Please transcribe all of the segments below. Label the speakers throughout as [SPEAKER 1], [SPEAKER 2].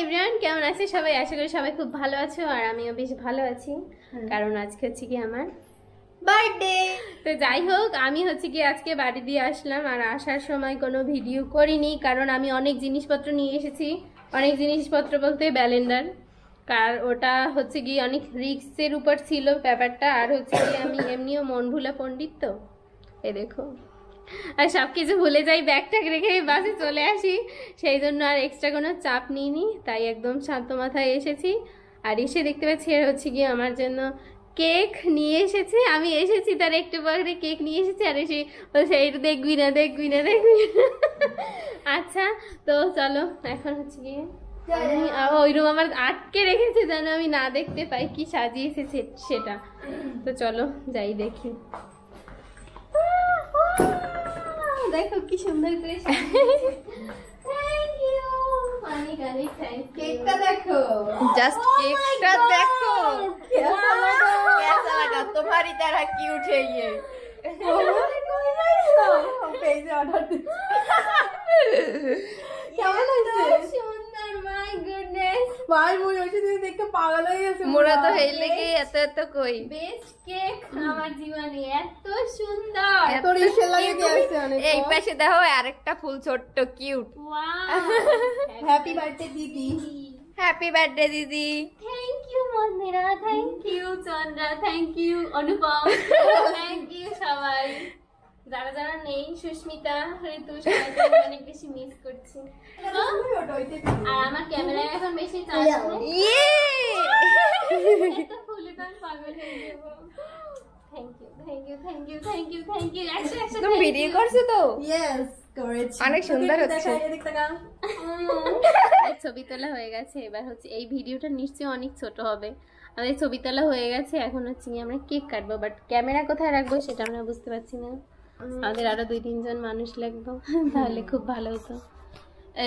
[SPEAKER 1] Everyone, কেমন আছে সবাই? আশা করি সবাই খুব ভালো আছো আর আমিও বেশ ভালো আছি, কারণ আজকে হচ্ছে কি আমার বার্থডে। তো যাই হোক, আমি হচ্ছে কি আজকে বাড়ি দিয়ে আসলাম আর আসার সময় কোনো ভিডিও করিনি, কারণ আমি অনেক জিনিসপত্র নিয়ে এসেছি। অনেক জিনিসপত্র বলতে ব্যালেন্ডার, কারণ ওটা হচ্ছে কি অনেক রিস্কের উপর ছিল ব্যাপারটা, আর হচ্ছে কি আমি এমনিও মন ভুলা পণ্ডিত, তো এই দেখো আর সব কিছু ভুলে যাই, ব্যাগটা রেখে বাসে চলে আসি, সেই জন্য আর এক্সট্রা কোনো চাপ নিইনি, তাই একদম শান্ত মাথায় এসেছি। আর এসে দেখতে পাচ্ছি আর হচ্ছে কি আমার জন্য কেক নিয়ে এসেছে। আমি এসেছি তার একটু পরে কেক নিয়ে এসেছি, আর এসে বলছে এইটা দেখবি না দেখবি না দেখবি না। আচ্ছা, তো চলো এখন হচ্ছে গিয়ে ওই রুম আমার আটকে রেখেছে যেন আমি না দেখতে পাই কি সাজিয়েছে সেটা। তো চলো যাই দেখি। দেখো কি সুন্দর করে থ্যাংক ইউ, অনেক অনেক থ্যাংক ইউ। কেকটা দেখো,
[SPEAKER 2] জাস্ট কেকটা দেখো, कैसा लगा तुम्हारी तरह क्यूट है ये।
[SPEAKER 1] পেজে অর্ডার দিচ্ছি। কেমন হয়েছে? সুন্দর, মাই গুডনেস ভাই, মুই ওই দিন দেখে পাগল হয়ে গেছে।
[SPEAKER 2] মোরা তো হেই লেগে এত এত কই
[SPEAKER 1] বেস্ট কেক আমার জীবনে, এত সুন্দর,
[SPEAKER 2] এত রিসে লাগে দিয়েছে অনেক। এই পাশে দেখো আরেকটা ফুল ছোট্ট কিউট।
[SPEAKER 1] ওয়াও, হ্যাপি বার্থডে দিদি।
[SPEAKER 2] হ্যাপি বার্থডে দিদি।
[SPEAKER 1] Thank you Mandira, thank you Chandra, thank you Anupam, thank you সবাই যারা যারা নেই, সুস্মিতা, ঋতু, সবাইকে অনেক বেশি মিস করছি। আর আমার ক্যামেরায় এখন বেশি চার্জ নেই,
[SPEAKER 2] ইয়ে
[SPEAKER 1] এত ফুলে তো আমি পাগল হয়ে যাব। Thank you thank you thank you thank you thank you. একশো
[SPEAKER 2] তুমি ভিডিও করছো তো?
[SPEAKER 1] ইয়েস করেছি,
[SPEAKER 2] অনেক সুন্দর হচ্ছে।
[SPEAKER 1] ছবি তোলা হয়ে গেছে, এবার হচ্ছে এই ভিডিওটা নিশ্চয়ই অনেক ছোট হবে। আমাদের ছবি তোলা হয়ে গেছে, এখন হচ্ছে আমরা কেক কাটবো, বাট ক্যামেরা কোথায় রাখবো সেটা আমরা বুঝতে পারছি না। আমাদের আরো 2-3 জন মানুষ লাগবে, তাহলে খুব ভালো হতো।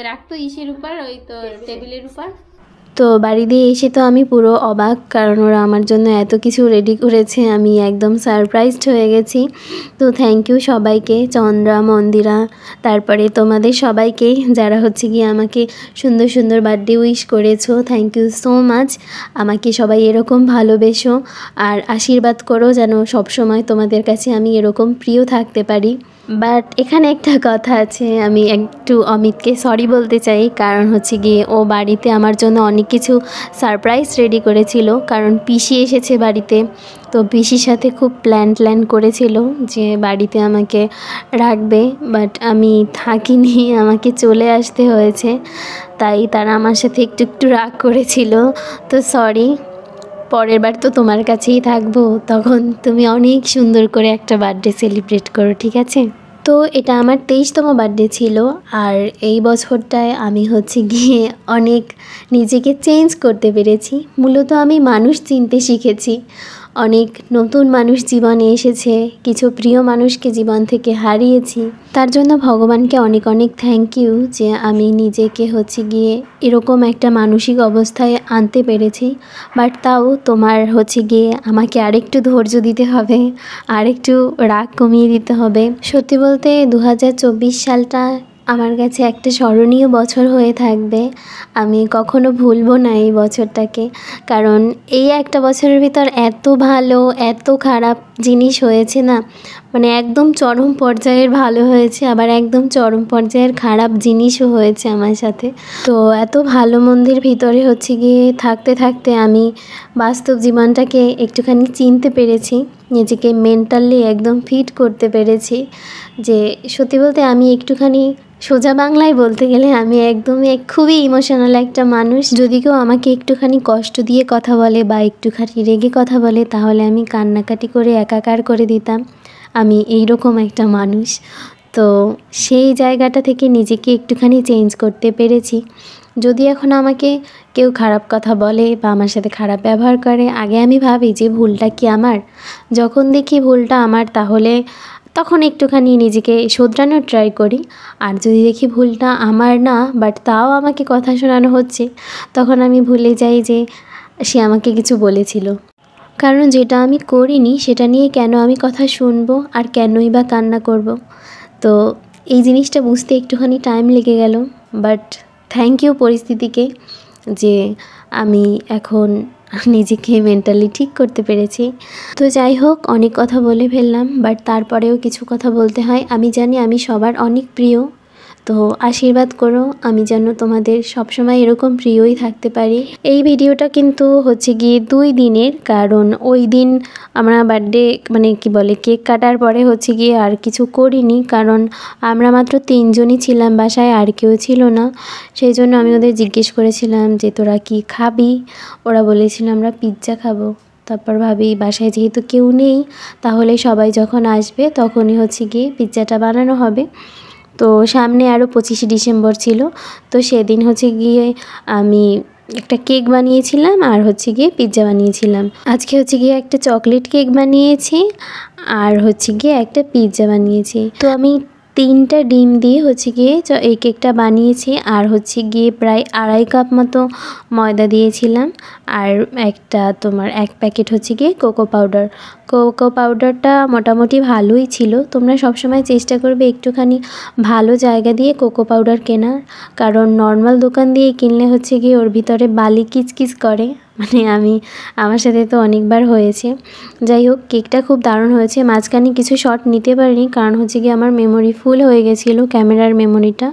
[SPEAKER 1] রাখতো ইসের উপর, ওই তো টেবিলের উপর। তো বাড়ি দিয়ে এসে তো আমি পুরো অবাক, কারণ ওরা আমার জন্য এত কিছু রেডি করেছে, আমি একদম সারপ্রাইজড হয়ে গেছি। তো থ্যাংক ইউ সবাইকে, চন্দ্রা, মন্দিরা, তারপরে তোমাদের সবাইকে যারা হচ্ছে গিয়ে আমাকে সুন্দর সুন্দর বার্থডে উইশ করেছো। Thank you so much. আমাকে সবাই এরকম ভালোবেসো আর আশীর্বাদ করো যেন সবসময় তোমাদের কাছে আমি এরকম প্রিয় থাকতে পারি। বাট এখানে একটা কথা আছে, আমি একটু অমিতকে সরি বলতে চাই, কারণ হচ্ছে গিয়ে ও বাড়িতে আমার জন্য অনেক কিছু সারপ্রাইজ রেডি করেছিল, কারণ পিসি এসেছে বাড়িতে। তো পিসির সাথে খুব প্ল্যান করেছিল যে বাড়িতে আমাকে রাখবে, বাট আমি থাকিনি, আমাকে চলে আসতে হয়েছে, তাই তারা আমার সাথে একটু একটু রাগ করেছিল। তো সরি, পরের বার তো তোমার কাছেই থাকবো, তখন তুমি অনেক সুন্দর করে একটা বার্থডে সেলিব্রেট করো, ঠিক আছে? তো এটা আমার 23তম বার্থডে ছিল, আর এই বছরটায় আমি হচ্ছে গিয়ে অনেক নিজেকে চেঞ্জ করতে পেরেছি। মূলত আমি মানুষ চিনতে শিখেছি, অনেক নতুন মানুষ জীবনে এসেছে, কিছু প্রিয় মানুষকে জীবন থেকে হারিয়েছি। তার জন্য ভগবানকে অনেক অনেক থ্যাংক ইউ যে আমি নিজেকে হচ্ছে গিয়ে এরকম একটা মানসিক অবস্থায় আনতে পেরেছি। বাট তাও তোমার হচ্ছে গিয়ে আমাকে আরেকটু ধৈর্য দিতে হবে, আরেকটু রাগ কমিয়ে দিতে হবে। সত্যি বলতে 2024 সালটা আমার কাছে একটা স্মরণীয় বছর হয়ে থাকবে, আমি কখনো ভুলবো না এই বছরটাকে, কারণ এই একটা বছরের ভিতর এত ভালো এত খারাপ জিনিস হয়েছে না, মানে একদম চরম পর্যায়ের ভালো হয়েছে, আবার একদম চরম পর্যায়ের খারাপ জিনিসও হয়েছে আমার সাথে। তো এত ভালো মন্দের ভিতরে হচ্ছে গিয়ে থাকতে থাকতে আমি বাস্তব জীবনটাকে একটুখানি চিনতে পেরেছি, নিজেকে মেন্টালি একদম ফিট করতে পেরেছি। যে সত্যি বলতে আমি একটুখানি সোজা বাংলায় বলতে গেলে আমি একদমই খুবই ইমোশনাল একটা মানুষ। যদি কেউ আমাকে একটুখানি কষ্ট দিয়ে কথা বলে বা একটুখানি রেগে কথা বলে, তাহলে আমি কান্নাকাটি করে একাকার করে দিতাম। আমি এইরকম একটা মানুষ। তো সেই জায়গাটা থেকে নিজেকে একটুখানি চেঞ্জ করতে পেরেছি। যদি এখন আমাকে কেউ খারাপ কথা বলে বা আমার সাথে খারাপ ব্যবহার করে, আগে আমি ভাবি যে ভুলটা কি আমার। যখন দেখি ভুলটা আমার, তাহলে তখন একটুখানি নিজেকে শোধরানোর ট্রাই করি। আর যদি দেখি ভুলটা আমার না, বাট তাও আমাকে কথা শোনানো হচ্ছে, তখন আমি ভুলে যাই যে সে আমাকে কিছু বলেছিল। কারণ যেটা আমি করিনি সেটা নিয়ে কেন আমি কথা শুনবো আর কেনই বা কান্না করব। তো এই জিনিসটা বুঝতে একটুখানি টাইম লেগে গেল, বাট থ্যাংক ইউ পরিস্থিতিকে যে আমি এখন নিজেকে মেন্টালি ঠিক করতে পেরেছি। তো যাই হোক, অনেক কথা বলে ফেললাম, বাট তারপরেও কিছু কথা বলতে হয়। আমি জানি আমি সবার অনেক প্রিয়, তো আশীর্বাদ করো আমি যেন তোমাদের সবসময় এরকম প্রিয়ই থাকতে পারি। এই ভিডিওটা কিন্তু হচ্ছে গিয়ে 2 দিনের, কারণ ওই দিন আমরা বার্থডে মানে কি বলে কেক কাটার পরে হচ্ছে গিয়ে আর কিছু করিনি, কারণ আমরা মাত্র 3 জনই ছিলাম বাসায়, আর কেউ ছিল না। সেই জন্য আমি ওদের জিজ্ঞেস করেছিলাম যে তোরা কি খাবি, ওরা বলেছিল আমরা পিৎজা খাবো। তারপর ভাবি বাসায় যেহেতু কেউ নেই, তাহলে সবাই যখন আসবে তখনই হচ্ছে গিয়ে পিৎজাটা বানানো হবে। তো সামনে আরও 25শে ডিসেম্বর ছিল, তো সেদিন হচ্ছে গিয়ে আমি একটা কেক বানিয়েছিলাম আর হচ্ছে গিয়ে পিৎজা বানিয়েছিলাম। আজকে হচ্ছে গিয়ে একটা চকলেট কেক বানিয়েছি আর হচ্ছে গিয়ে একটা পিৎজা বানিয়েছি। তো আমি 3টা ডিম দিয়ে হচ্ছে গিয়ে এই কেকটা বানিয়েছি, আর হচ্ছে গিয়ে প্রায় 2.5 কাপ মতো ময়দা দিয়েছিলাম, আর একটা তোমার 1 প্যাকেট হচ্ছে গিয়ে কোকো পাউডারটা মোটামুটি ভালোই ছিল। তোমরা সবসময় চেষ্টা করবে একটুখানি ভালো জায়গা দিয়ে কোকো পাউডার কেনার, কারণ নর্মাল দোকান দিয়ে কিনলে হচ্ছে গিয়ে ওর ভিতরে বালি কিচকিচ করে, মানে আমার সাথে তো অনেকবার হয়েছে। যাই হোক, কেকটা খুব দারুণ হয়েছে। মাঝখানে কিছু শট নিতে পারিনি, কারণ হচ্ছে গিয়ে আমার মেমোরি ফুল হয়ে গেছিলো, ক্যামেরার মেমোরিটা।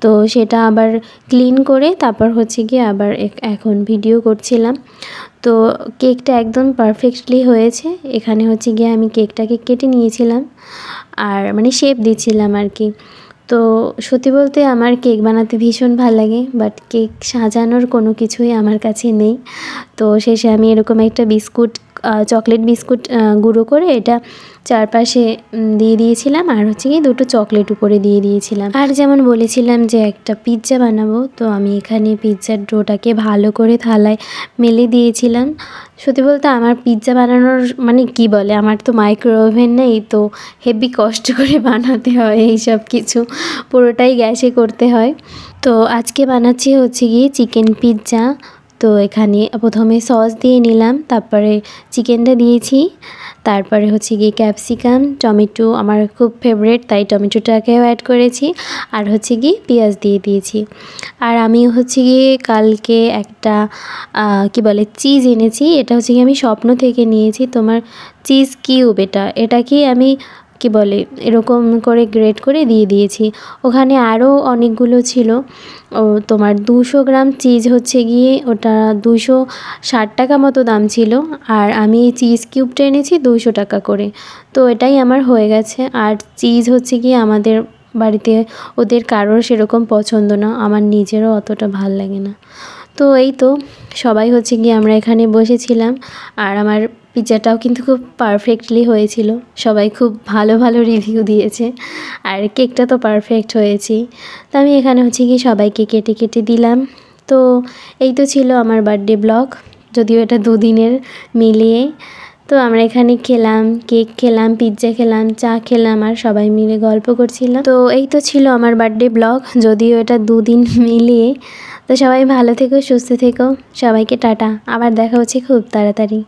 [SPEAKER 1] তো সেটা আবার ক্লিন করে তারপর হচ্ছে গিয়ে আবার এখন ভিডিও করছিলাম। তো কেকটা একদম পারফেক্টলি হয়েছে। এখানে হচ্ছে গিয়ে আমি কেকটাকে কেটে নিয়েছিলাম আর মানে শেপ দিচ্ছিলাম আর কি। তো সত্যি বলতে আমার কেক বানাতে ভীষণ ভালো লাগে, বাট কেক সাজানোর কোনো কিছুই আমার কাছে নেই। তো শেষে আমি এরকম একটা চকলেট বিস্কুট গুঁড়ো করে এটা চারপাশে দিয়ে দিয়েছিলাম, আর হচ্ছে কি 2টো চকলেট উপরে দিয়ে দিয়েছিলাম। আর যেমন বলেছিলাম যে একটা পিৎজা বানাবো, তো আমি এখানে পিৎজার ডোটাকে ভালো করে থালায় মেলে দিয়েছিলাম। সত্যি বলতে আমার পিৎজা বানানোর মানে কি বলে, আমার তো মাইক্রো ওভেন নেই, তো হেভি কষ্ট করে বানাতে হয় এই সব কিছু, পুরোটাই গ্যাসে করতে হয়। তো আজকে বানাচ্ছি হচ্ছে গিয়ে চিকেন পিৎজা। তো এখানে প্রথমে সস দিয়ে নিলাম, তারপরে চিকেনটা দিয়েছি, তারপরে হচ্ছে গিয়ে ক্যাপসিকাম, টমেটো আমার খুব ফেভারিট তাই টমেটোটাকেও অ্যাড করেছি, আর হচ্ছে গিয়ে পেঁয়াজ দিয়ে দিয়েছি। আর আমি হচ্ছে গিয়ে কালকে একটা কি বলে চিজ এনেছি, এটা হচ্ছে গিয়ে আমি স্বপ্ন থেকে নিয়েছি, তোমার চিজ কিউব। এটাকে আমি কি বলে এরকম করে গ্রেট করে দিয়ে দিয়েছি। ওখানে আরও অনেকগুলো ছিল, ও তোমার 200 গ্রাম চিজ হচ্ছে গিয়ে ওটা 260 টাকা মতো দাম ছিল, আর আমি এই চিজ কিউবটা এনেছি 200 টাকা করে। তো এটাই আমার হয়ে গেছে। আর চিজ হচ্ছে গিয়ে আমাদের বাড়িতে ওদের কারোর সেরকম পছন্দ না, আমার নিজেরও অতটা ভাল লাগে না। তো এই তো সবাই হচ্ছে গিয়ে আমরা এখানে বসেছিলাম, আর আমার পিৎজাটাও কিন্তু খুব পারফেক্টলি হয়েছিল, সবাই খুব ভালো ভালো রিভিউ দিয়েছে, আর কেকটা তো পারফেক্ট হয়েছে। তো আমি এখানে হচ্ছে গিয়ে সবাইকে কেটে কেটে দিলাম। তো এই তো ছিল আমার বার্থডে ব্লগ, যদিও এটা 2 দিনের মিলিয়ে। তো আমরা এখানে খেলাম, কেক খেলাম, পিৎজা খেলাম, চা খেলাম, আর সবাই মিলে গল্প করছিলাম। তো এই তো ছিল আমার বার্থডে ব্লগ, যদিও এটা 2 দিন মিলিয়ে। তো সবাই ভালো থেকো, সুস্থ থেকো, সবাইকে টাটা, আবার দেখা হচ্ছে খুব তাড়াতাড়ি।